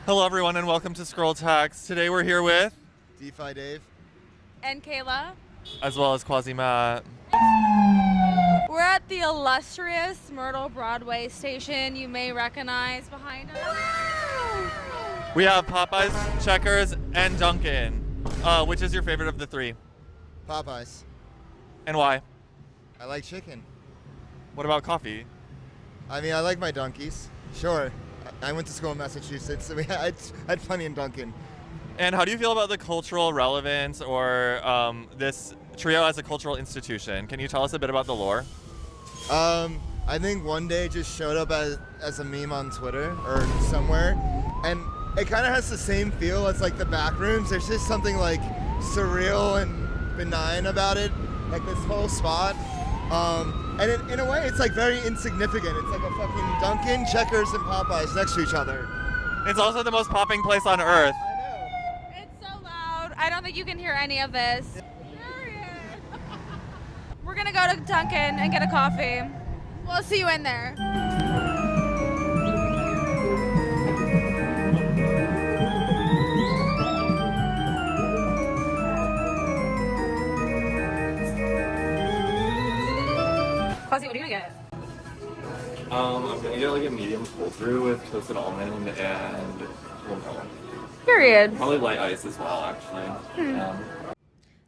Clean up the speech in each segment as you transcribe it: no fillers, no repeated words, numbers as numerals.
Hello, everyone, and welcome to Scroll Tax. Today we're here with, DeFi Dave. And Kayla. as well as Quasi Matt. We're at the illustrious Myrtle Broadway station you may recognize behind us. We have Popeyes, Checkers, and Dunkin'. Which is your favorite of the three, Popeyes. and why? I like chicken. What about coffee? I mean, I like my donkeys. Sure. I went to school in Massachusetts, so I had plenty in Dunkin'. And how do you feel about the cultural relevance or this trio as a cultural institution? Can you tell us a bit about the lore? I think one day it just showed up as a meme on Twitter or somewhere, and it kind of has the same feel as like the back rooms. There's just something like surreal and benign about it, like this whole spot. And in a way, it's like very insignificant. It's like a fucking Dunkin', Checkers, and Popeyes next to each other. It's also the most popping place on earth. I know. It's so loud. I don't think you can hear any of this. We're gonna go to Dunkin' and get a coffee. We'll see you in there. Quasi, what are you gonna get? I'm gonna get like a medium cold brew with toasted almond and milk. Period. Probably light ice as well, actually.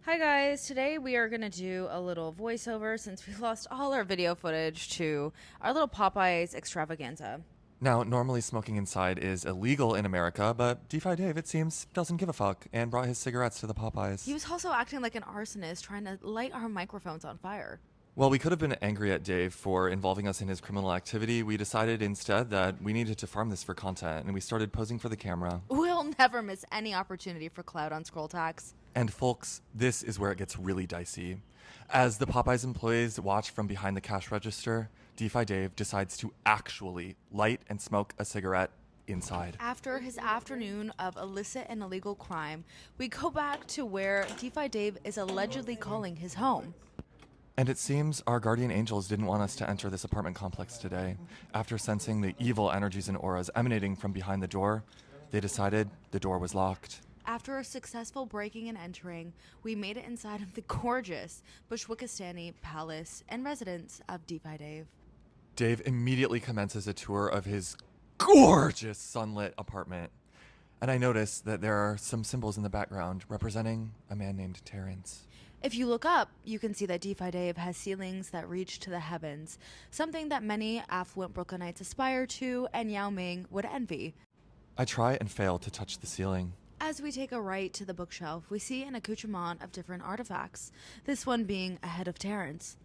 Hi guys, today we are going to do a little voiceover since we lost all our video footage to our little Popeyes extravaganza. Now, normally smoking inside is illegal in America, but DeFi Dave, it seems, doesn't give a fuck and brought his cigarettes to the Popeyes. He was also acting like an arsonist trying to light our microphones on fire. Well, we could have been angry at Dave for involving us in his criminal activity. We decided instead that we needed to farm this for content, and we started posing for the camera. We'll never miss any opportunity for clout on Scroll Tax. And folks, this is where it gets really dicey. As the Popeyes employees watch from behind the cash register, DeFi Dave decides to actually light and smoke a cigarette inside. After his afternoon of illicit and illegal crime, we go back to where DeFi Dave is allegedly calling his home. And it seems our guardian angels didn't want us to enter this apartment complex today. After sensing the evil energies and auras emanating from behind the door, they decided the door was locked. After a successful breaking and entering, we made it inside of the gorgeous Bushwick palace and residence of DeFi Dave. Dave immediately commences a tour of his gorgeous sunlit apartment. And I notice that there are some symbols in the background representing a man named Terrence. If you look up, you can see that DeFi Dave has ceilings that reach to the heavens, something that many affluent Brooklynites aspire to and Yao Ming would envy. I try and fail to touch the ceiling. As we take a right to the bookshelf, we see an accoutrement of different artifacts, this one being a head of Terrence.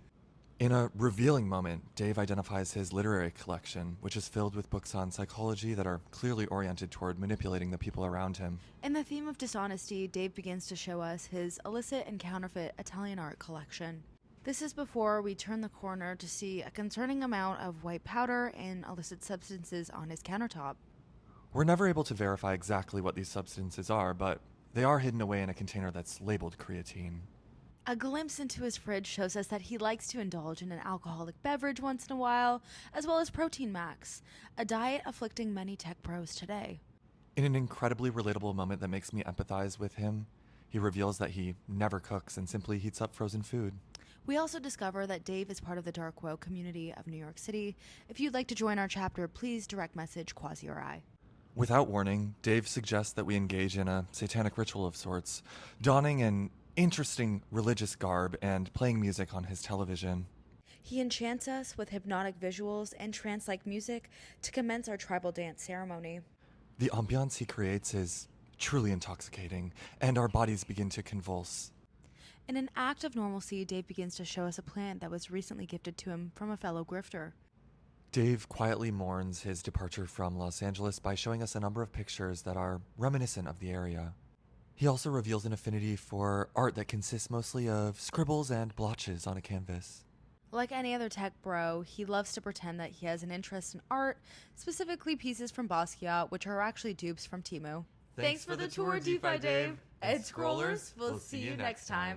In a revealing moment, Dave identifies his literary collection, which is filled with books on psychology that are clearly oriented toward manipulating the people around him. In the theme of dishonesty, Dave begins to show us his illicit and counterfeit Italian art collection. This is before we turn the corner to see a concerning amount of white powder and illicit substances on his countertop. We're never able to verify exactly what these substances are, but they are hidden away in a container that's labeled creatine. A glimpse into his fridge shows us that he likes to indulge in an alcoholic beverage once in a while, as well as Protein Max, a diet afflicting many tech pros today. In an incredibly relatable moment that makes me empathize with him, he reveals that he never cooks and simply heats up frozen food. We also discover that Dave is part of the dark woke community of New York City. If you'd like to join our chapter, please direct message Quasi or I. Without warning, Dave suggests that we engage in a satanic ritual of sorts, donning an interesting religious garb and playing music on his television. He enchants us with hypnotic visuals and trance-like music to commence our tribal dance ceremony. The ambiance he creates is truly intoxicating, and our bodies begin to convulse. In an act of normalcy, Dave begins to show us a plant that was recently gifted to him from a fellow grifter. Dave quietly mourns his departure from Los Angeles by showing us a number of pictures that are reminiscent of the area. He also reveals an affinity for art that consists mostly of scribbles and blotches on a canvas. Like any other tech bro, he loves to pretend that he has an interest in art, specifically pieces from Basquiat, which are actually dupes from Temu. Thanks for the tour, DeFi Dave. And Scrollers, we'll see you next time.